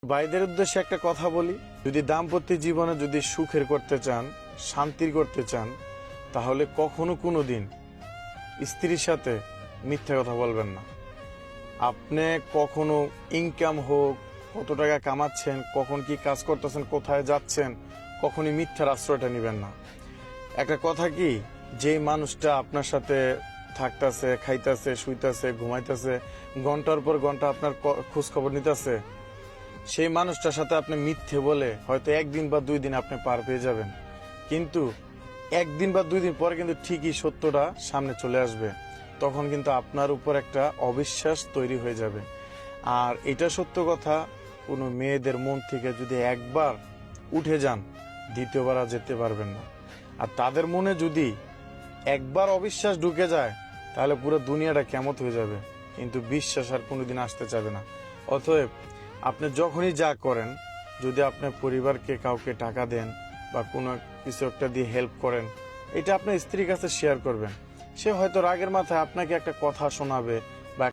ভাইদের উদ্দেশ্যে একটা কথা বলি, যদি দাম্পত্য জীবনে যদি সুখের করতে চান, শান্তির করতে চান, তাহলে কখনো কোনো দিন স্ত্রীর সাথে মিথ্যা কথা বলবেন না। আপনি কখনো ইনকাম হোক, কত টাকা কামাচ্ছেন, কখন কি কাজ করতেছেন, কোথায় যাচ্ছেন, কখনই মিথ্যার আশ্রয়টা নেবেন না। একটা কথা কি, যে মানুষটা আপনার সাথে থাকতেছে, খাইতেছে, শুইতেছে, ঘুমাইতেছে, ঘন্টার পর ঘন্টা আপনার খোঁজ খবর নিতেছে, সেই মানুষটার সাথে আপনি মিথ্যে বলে হয়তো একদিন বা 2 দিন আপনি পার পেয়ে যাবেন, কিন্তু একদিন বা 2 দিন পরে কিন্তু ঠিকই সত্যটা সামনে চলে আসবে। তখন কিন্তু আপনার উপর একটা অবিশ্বাস তৈরি হয়ে যাবে। আর এটা সত্য কথা, কোনো মেয়েদের মন থেকে যদি একবার উঠে যান, দ্বিতীয়বার আর যেতে পারবেন না। আর তাদের মনে যদি একবার অবিশ্বাস ঢুকে যায়, তাহলে পুরো দুনিয়াটা কেমত হয়ে যাবে, কিন্তু বিশ্বাস আর কোনোদিন আসতে চাবে না। অতএব আপনি যখনই যা করেন, যদি আপনার পরিবারকে কাউকে টাকা দেন বা কোনো কিছু একটা দিয়ে হেল্প করেন, এটা আপনার স্ত্রীর কাছে শেয়ার করবেন। সে হয়তো রাগের মাথায় আপনাকে একটা কথা শোনাবে,